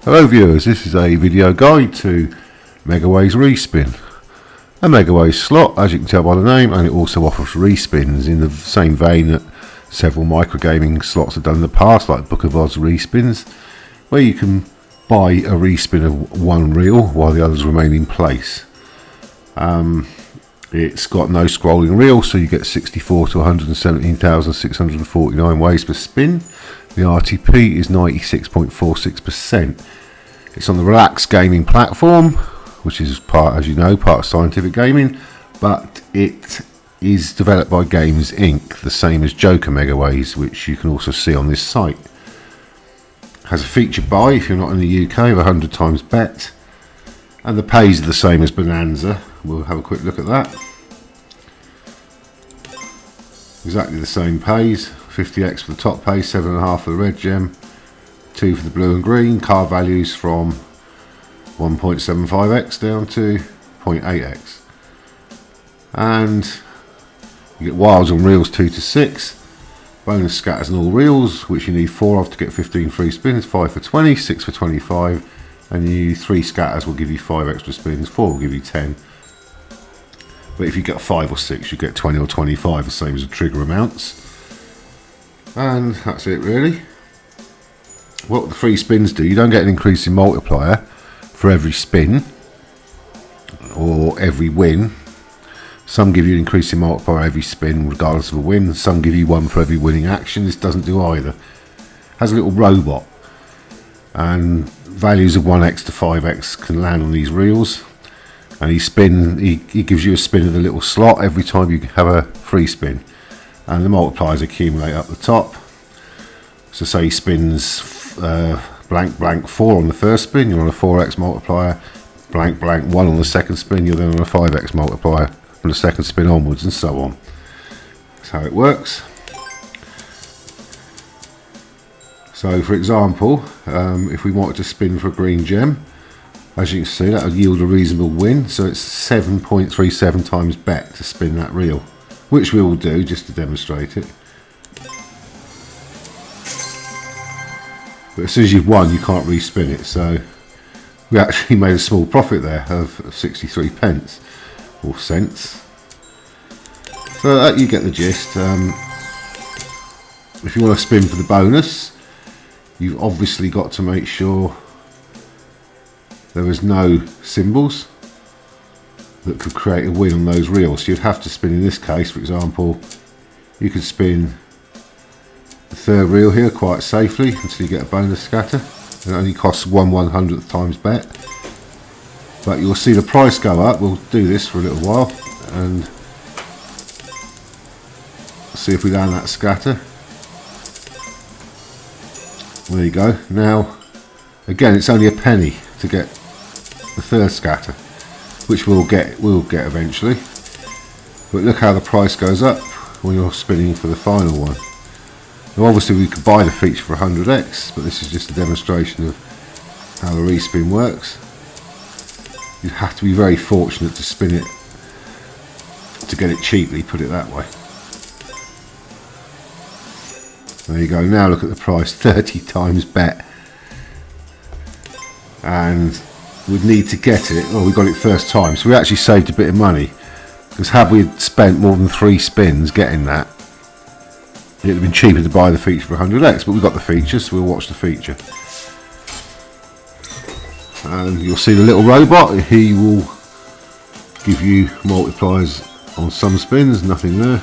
Hello viewers, this is a video guide to Megaways Respin. A Megaways slot, as you can tell by the name, and it also offers respins in the same vein that several microgaming slots have done in the past, like Book of Oz respins, where you can buy a respin of one reel while the others remain in place. It's got no scrolling reel, so you get 64 to 117,649 ways per spin. The RTP is 96.46%. It's on the Relax Gaming platform, which is part, as you know, part of Scientific Gaming, but it is developed by Games Inc., the same as Joker Megaways, which you can also see on this site. It has a feature buy if you're not in the UK of 100 times bet, and the pays are the same as Bonanza. We'll have a quick look at that. Exactly the same pays. 50x for the top pay, 7.5 for the red gem, 2 for the blue and green. Card values from 1.75x down to 0.8x. And you get wilds on reels 2 to 6. Bonus scatters on all reels, which you need 4 of to get 15 free spins. 5 for 20, 6 for 25. And you 3 scatters will give you 5 extra spins, 4 will give you 10. But if you get 5 or 6, you get 20 or 25, the same as the trigger amounts. And that's it really. What the free spins do, you don't get an increase in multiplier for every spin or every win. Some give you an increase in multiplier every spin regardless of a win. Some give you one for every winning action. This doesn't do either. It has a little robot, and values of 1x to 5x can land on these reels. And he gives you a spin of the little slot every time you have a free spin, and the multipliers accumulate up the top. So say he spins blank blank 4 on the first spin, you're on a 4x multiplier. Blank blank 1 on the second spin, you're then on a 5x multiplier from the second spin onwards, and so on. That's how it works. So for example, if we wanted to spin for a green gem, as you can see, that would yield a reasonable win. So it's 7.37 times bet to spin that reel, which we will do just to demonstrate it. But as soon as you've won, you can't respin it. So we actually made a small profit there of 63 pence or cents. So you get the gist. If you want to spin for the bonus, you've obviously got to make sure there is no symbols that could create a win on those reels. So you'd have to spin, in this case, for example, you could spin the third reel here quite safely until you get a bonus scatter. It only costs 1/100th times bet, but you'll see the price go up. We'll do this for a little while and see if we land that scatter. There you go. Now again, it's only a penny to get the third scatter, which we'll get eventually. But look how the price goes up when you're spinning for the final one. Now obviously we could buy the feature for 100x, but this is just a demonstration of how the respin works. You have to be very fortunate to spin it to get it cheaply, put it that way. There you go. Now look at the price, 30 times bet. And we'd need to get it. Well, we got it first time, so we actually saved a bit of money, because had we spent more than 3 spins getting that, it would have been cheaper to buy the feature for 100x. But we got the feature, so we'll watch the feature. And you'll see the little robot. He will give you multipliers on some spins, nothing there.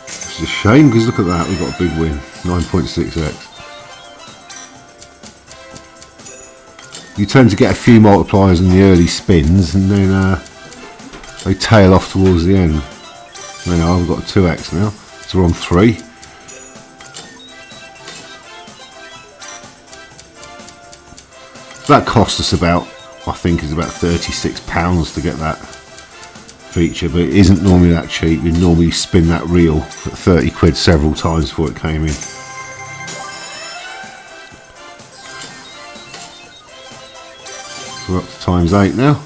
It's a shame, because look at that, we got a big win, 9.6x. You tend to get a few multipliers in the early spins, and then they tail off towards the end. There you are, we've got a 2x now, so we're on 3. That cost us about, I think, is about £36 to get that feature, but it isn't normally that cheap. You normally spin that reel at 30 quid several times before it came in. We're up to times 8 now.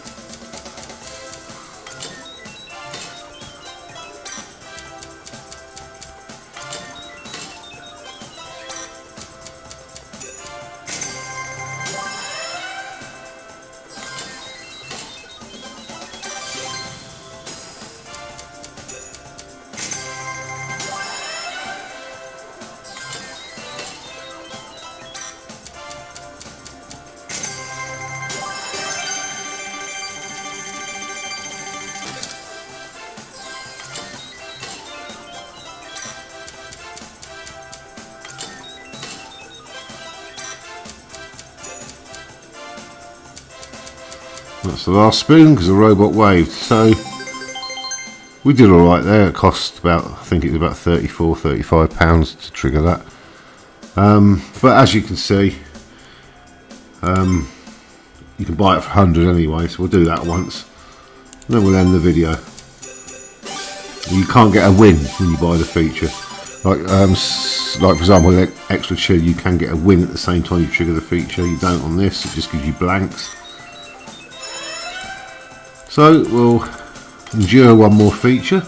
That's the last spin because the robot waved. So we did alright there. It cost about, I think it was about £35 to trigger that. But as you can see, you can buy it for 100 anyway, so we'll do that once. And then we'll end the video. You can't get a win when you buy the feature. Like for example, extra chill, you can get a win at the same time you trigger the feature. You don't on this, it just gives you blanks. So we'll endure one more feature.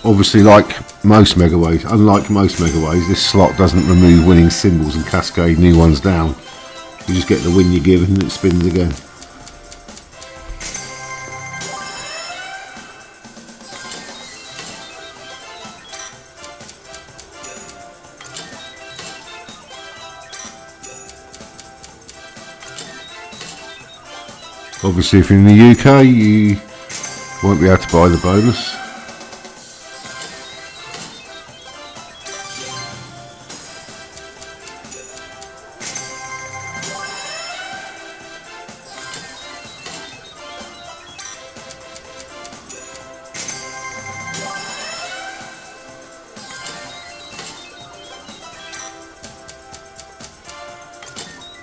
Obviously, unlike most Megaways, this slot doesn't remove winning symbols and cascade new ones down. You just get the win you give and it spins again. Obviously, if you're in the UK, you won't be able to buy the bonus.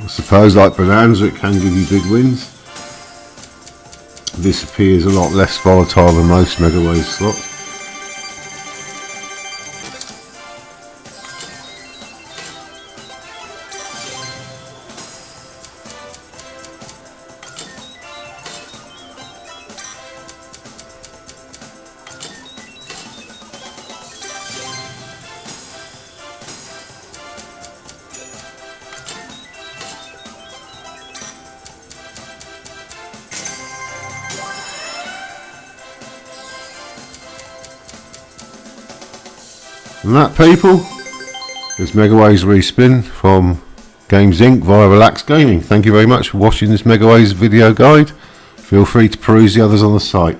I suppose, like Bonanza, it can give you big wins. This appears a lot less volatile than most Megaways slots. And that, people, is Megaways Respin from Games Inc. via Relax Gaming. Thank you very much for watching this Megaways video guide. Feel free to peruse the others on the site.